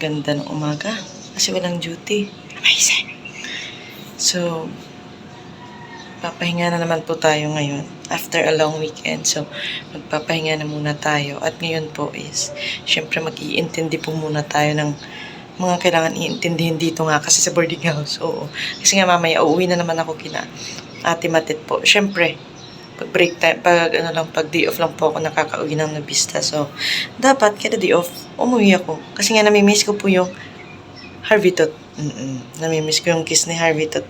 Ganda ng umaga. Kasi walang duty. Amazing. So, papahinga na naman po tayo ngayon. After a long weekend. So, magpapahinga na muna tayo. At ngayon po is, syempre mag-iintindi po muna tayo ng mga kailangan iintindihin dito nga kasi sa boarding house. Oo. Kasi nga mamaya, uuwi na naman ako kina Ate Matit po. Syempre, pag break time, pag day off lang po ako nakakauwi ng Navista. So, dapat kada day off, umuwi ako. Kasi nga namimiss ko po yung Harvey Tot. Namimiss ko yung kiss ni Harvey Tot.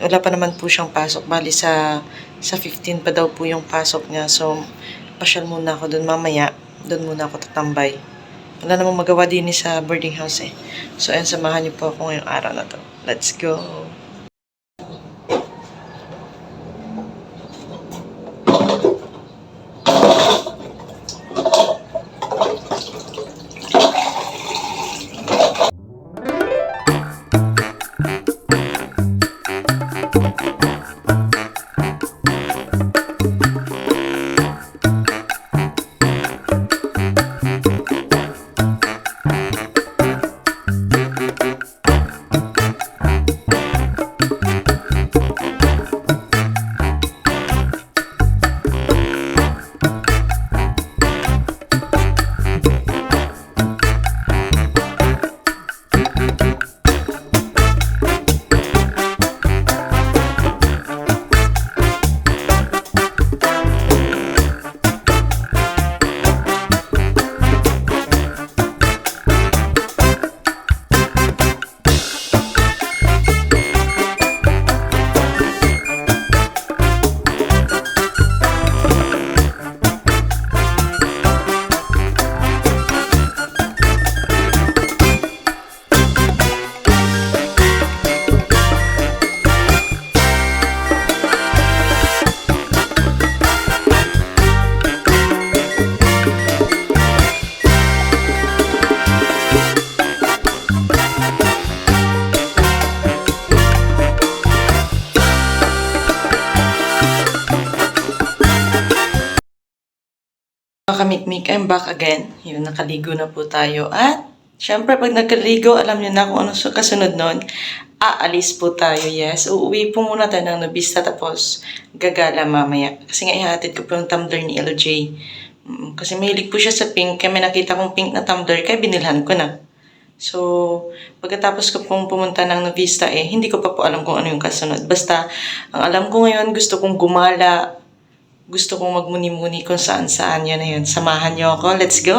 Wala pa naman po siyang pasok. Bali sa 15 pa daw po yung pasok niya. So, pasyal muna ako doon mamaya. Doon muna ako tatambay. Wala namang magawa din sa boarding house eh. So, ayun, samahan niyo po ako ngayong araw na to. Let's go! Kamikmik, I'm back again. Yun, nakaligo na po tayo. At, syempre, pag nagkaligo, alam niyo na kung ano kasunod nun. Aalis po tayo, yes. Uuwi po muna tayo ng Navista, tapos gagala mamaya. Kasi nga, ihatid ko po yung tumbler ni LJ. Kasi mahilig po siya sa pink. Kaya may nakita kong pink na tumbler, kaya binilhan ko na. So, pagkatapos ko pong pumunta ng Navista, hindi ko pa po alam kung ano yung kasunod. Basta, ang alam ko ngayon, gusto kong gumala. Gusto kong magmuni-muni kung saan-saan yun na yun. Samahan niyo ako. Let's go!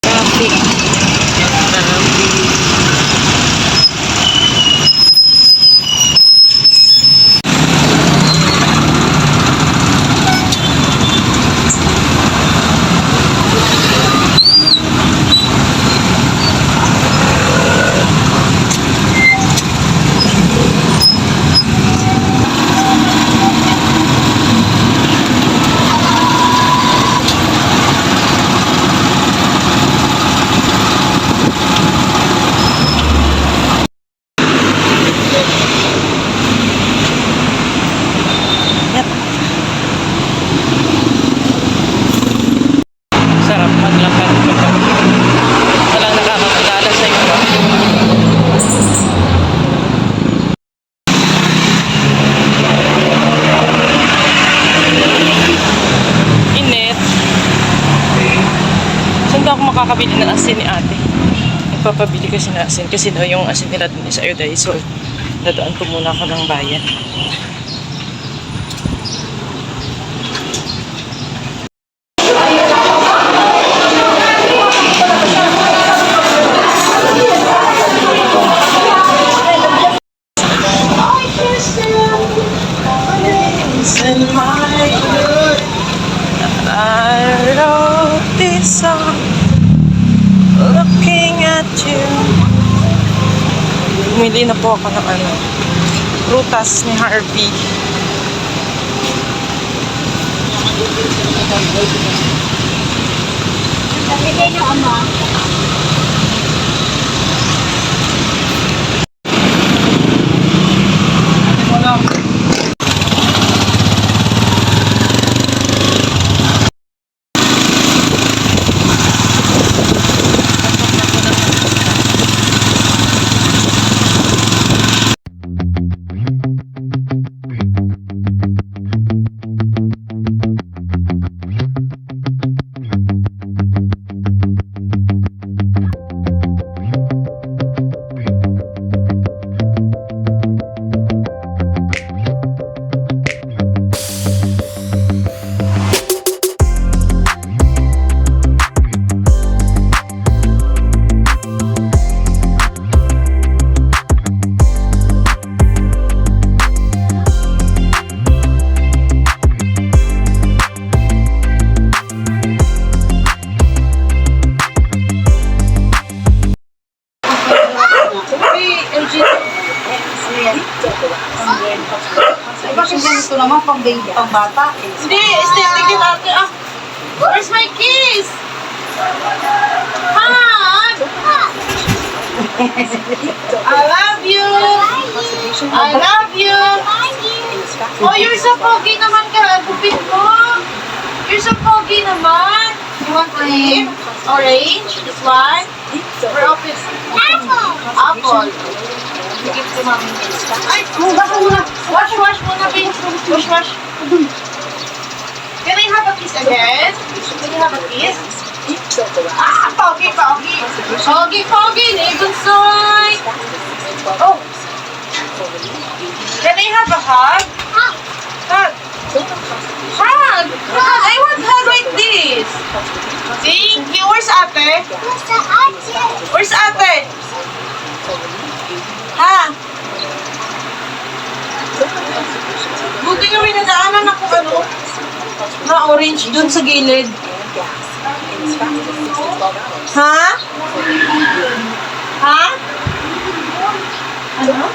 Traffic. Sarap maglakad. Walang nakakakilala sa iyo. Init. Saan ba ako makakabili ng asin ni ate? Nagpapabili kasi ng asin. Kasi daw yung asin nila dun sa Ayuday. So, dadaan ko muna ako ng bayan. In my good, I wrote this song looking at you. Bumili na po ako ng prutas ni Harvey. Nabigay niyo, ama. Ano? 1 bagay pang bata. Hindi, aesthetic yung ate. Ah, where's my kiss? Han! I love you! I love you! Oh, you're so pogi naman ka. Gupit mo. You're so pogi naman. You want to eat? Orange? This one? Or open? Apple! Apple. Give to mommy. Ay, hugas muna. Wash muna, babe. Wash. Can I have a kiss again? Can you have a kiss? Ah, pogi. Pogi, neighbor soy. Oh. Can I have a hug? Hug. I want hug like this. Thank you. Where's ate? Where's ate? Ha? Buti nga may nadaanan ako na orange dun sa gilid. Ha? Ha? Ano?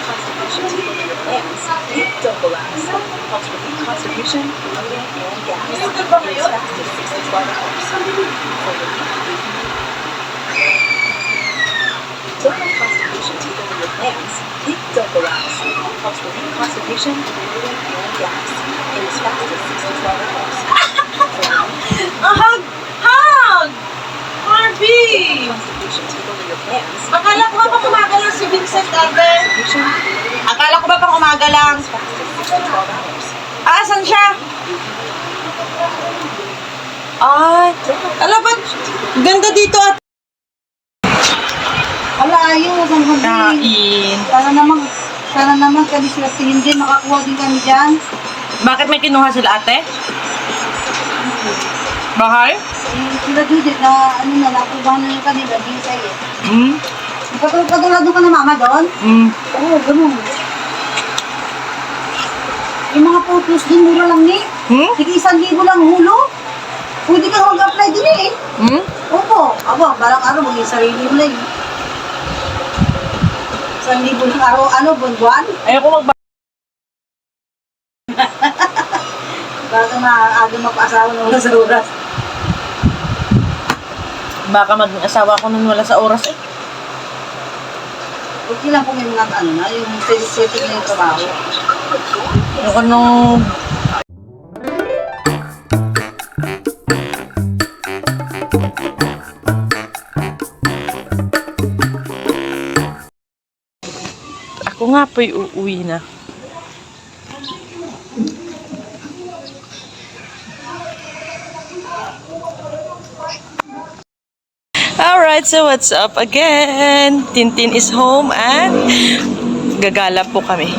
Nilugod ba kayo? Hug! Harvey! Akala ko ba pang umaga lang si Vincent, ate? Akala ko ba pang umaga lang? Ah, saan siya? Ay, alam ba, ganda dito at Ala, ayos. Ang hangin. kain. Sana naman kami sila hindi makakuha din kami dyan. Bakit may kinuha sila, ate? Bahay? Sila Judith na nakuha na yung kanila din sa'yo. Hmm? Katulad ka na mama doon? Hmm. Oo, ganun. Yung mga photos din, mura lang ni. Sige, 1,000 lang hulo. Pwede ka mag-apply din eh. Hmm? Opo. Aba, balang araw, maging sarili mo lang. 1,000 lang araw, buwan? Ayoko Baka maaga mapaasawa na wala sa oras. Baka mag-asawa ko nun wala sa oras eh. Okay lang kung may mga yung setting na yung trabaho. Ayoko nung... Ako nga po'y uuwi na. Alright, so what's up again? Tintin is home and gagala po kami.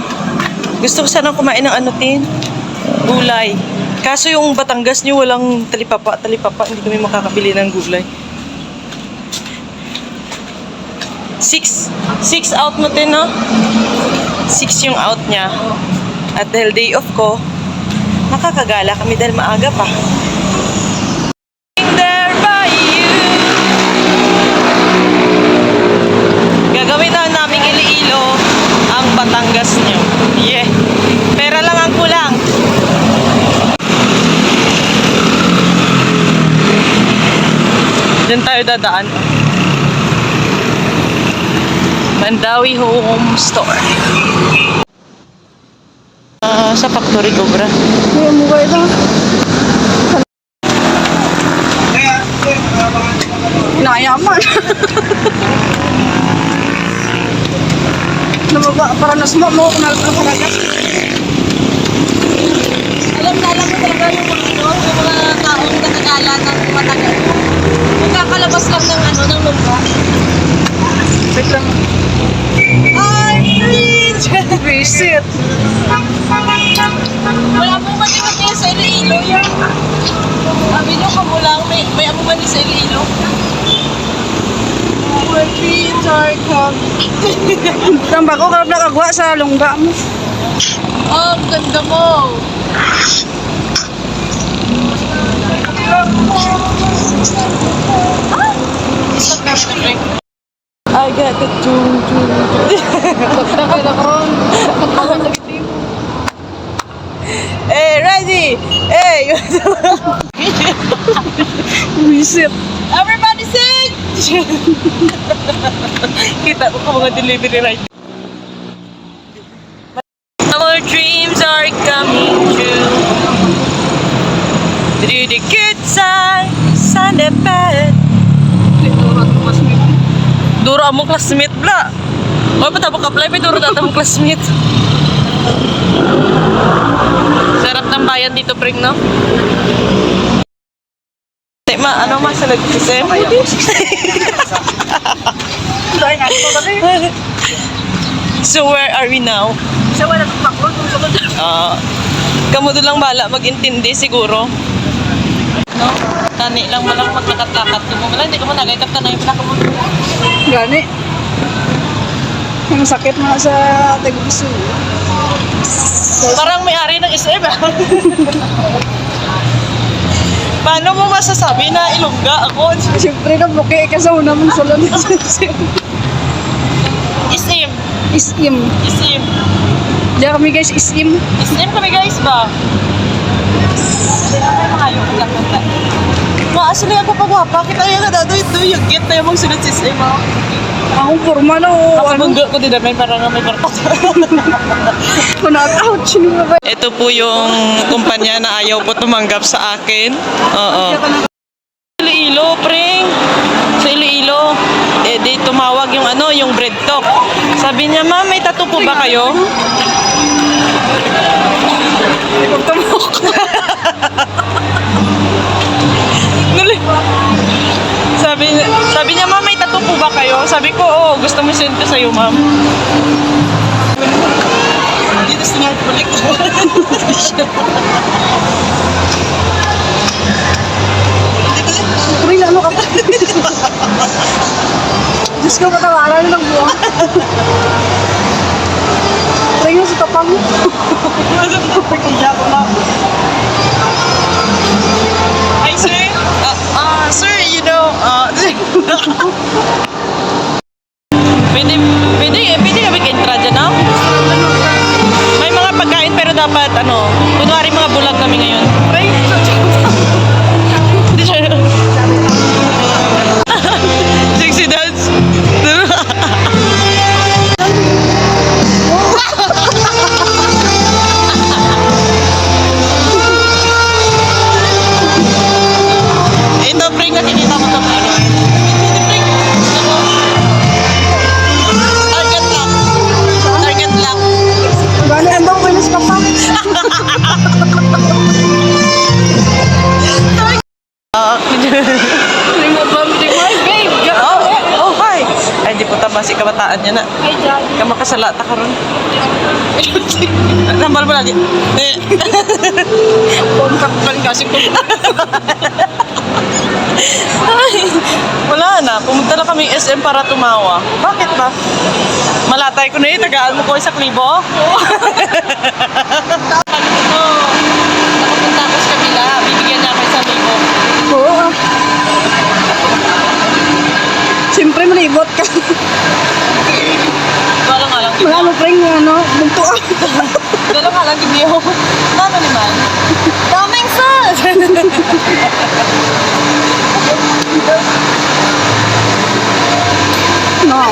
Gusto ko sanang kumain ng Tin? Gulay. Kaso yung Batangas niyo walang talipapa. Hindi kami makakabili ng gulay. 6 out mo Tin, no? 6 yung out niya. At dahil day off ko, makakagala kami dahil maaga pa. There by you. Gagawin na namin Iloilo ang Batangas niyo. Yeah. Pera lang ang kulang. Diyan tayo dadaan. Mandawi Home Store. Sa Factory Cobra. May mukha ito. Nayaman. Para nasma mo kung nagkakaragas. Alam mo talaga yung mga taong nakagala ng matagal. Magkakalabas lang ng lumba. Wait lang. I'm rich! Visit. Wala mo man yung kaya sa Iloilo yan. Sabi nyo ka mo lang, may amo man sa Iloilo. My dreams are coming. Kang bako karap nakagwa sa lungga mo. Oh, ang ganda mo. I got the Hey, ready? Visit. Everybody sing! Kita ko mga delivery rider. Our dreams are coming true. Through the good times and the bad. Duro among classmate bla. O pa tabok apply pa duro among classmate. Sarap ng bayan dito, pring, no? Ma, ano sa nag-isip? So where are we now? Sa wala ng pakul, kung sunod. Kamu doon lang bala mag-intindi siguro. No? Tani lang malang maglakat-lakat. Wala, hindi ka mo nagaykat na yung pinakamulo. Gani. Ang sakit mga sa Taguso. Parang may-ari ng SM. Paano mo masasabi na Ilongga ako? Siyempre na buki ka sa una mong salon. SM. Isim. SM. Diyan kami guys, isim. SM kami guys ba? Hindi na kayo mga yung lakanta. Maasali ako pagwapa. Kita yung nadado ito. Yung get na yung magsunod si SM. Akong forma na o ano. Nakabungga ko din na may parang may barkot. Kunat-out. Sino ba ba? Ito po yung kumpanya na ayaw po tumanggap sa akin. Oo. Iloilo, pring. Sa Iloilo. Di tumawag yung ano, yung bread talk. Sabi niya, ma'am, may tattoo po ba kayo? Pagtamok. Nuli. Sabi niya, ma'am, may tattoo po ba kayo? Sabi ko, oo, gusto mo send ko sa'yo, ma'am. Dito sinart balik. Uy, lalo ka pa. Diyos ko, katawaran ng buwan. Tingin mo sa tapang mo. Hi, sir. Sir, you know, pwede kami ka-intra dyan, no? May mga pagkain pero dapat, kunwari mga bulag kami ngayon. Hindi siya. Sexy dance. Ito, pring, nakikita mo ito, pring. Target lang. Target lang. Gani, ang bang wilis ka pa. Hindi mo ba, hindi mo, babe. Oh, hi. Ay, di po tama si kabataan niya na. Hi, John. Kamakasalata ka ron. Nambal mo lagi. Contact ka rin kasi ko. Ay, wala na. Pumunta na kami SM para tumawa. Bakit ba? Malatay ko na yun. Tagaan mo ko sa klibo. Nakapunta ako sa kabila. Bibigyan niya ako sa libo. Oo. Siyempre, malibot ka. Wala nga lang. Wala mo pa yung bunto ah. Wala nga lang. Gibiyo. Tama naman. Daming sus! No.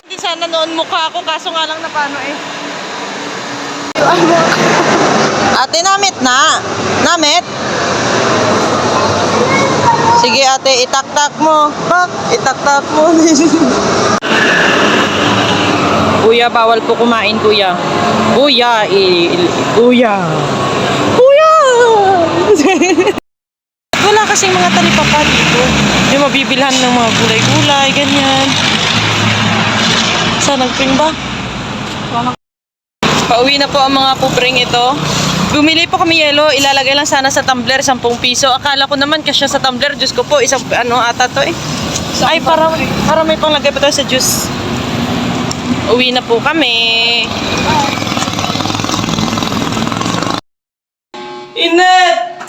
Hindi sana noon mukha ako. Kaso nga lang na paano eh. Ate, namit na. Namit? Sige ate, itaktak mo. Bak, itaktak mo. Kuya, bawal po kumain, kuya. Kuya, kuya. Kuya! Wala kasing mga talipapa dito. Yung mabibilhan ng mga gulay-gulay, ganyan. Saan nagpring ba? Pauwi na po ang mga pubring ito. Bumili po kami yelo, ilalagay lang sana sa tumbler, 10 piso. Akala ko naman kasya sa tumbler, Diyos ko po, isang ata to eh. Ay, para may panglagay pa tayo sa juice. Uwi na po kami. Init!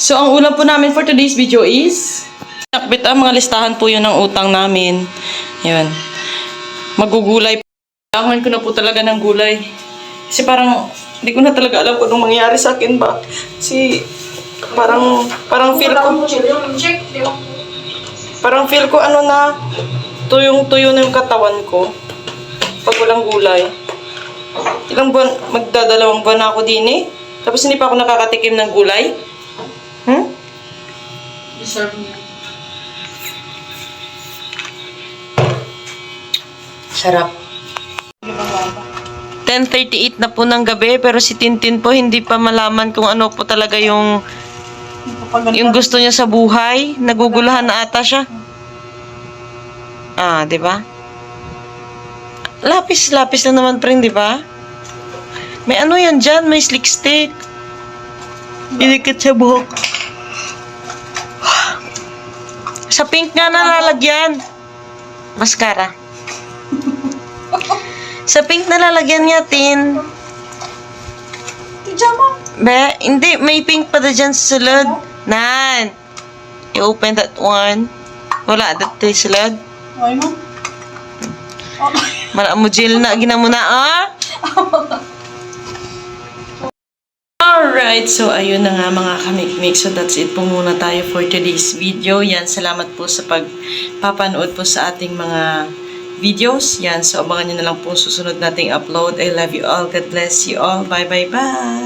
So, ang ulam po namin for today's video is nakbit ang mga listahan po yun ng utang namin. Yun. Magugulay. Kailangan ko na po talaga ng gulay. Kasi parang, hindi ko na talaga alam kung anong mangyari sa akin ba. Kasi, parang feel ko, ano na, tuyong-tuyo na yung katawan ko. Pag walang gulay. Ilang buwan, magdadalawang buwan na ako din eh. Tapos hindi pa ako nakakatikim ng gulay. Deserve niya. Sarap. 10:38 na po ng gabi, pero si Tintin po hindi pa malaman kung ano po talaga yung gusto niya sa buhay. Naguguluhan na ata siya. Ah, di ba? Lapis na naman, friend, di ba? May ano yan dyan, may slick stick. Inikit sa buhok. Sa pink nga nalalagyan. Mascara. Sa pink nalalagyan niya, Tin. Pijama. Be, hindi. May pink pa na dyan sa sulod. Nan. You open that one. Wala, that sulod. Ay mo. Mala mo gel na. Gina mo na, ah? Alright, so ayun na nga mga kamikmik. So that's it po muna tayo for today's video. Yan, salamat po sa pagpapanood po sa ating mga videos. Yan, so abangan nyo na lang po susunod nating upload. I love you all. God bless you all. Bye, bye, bye.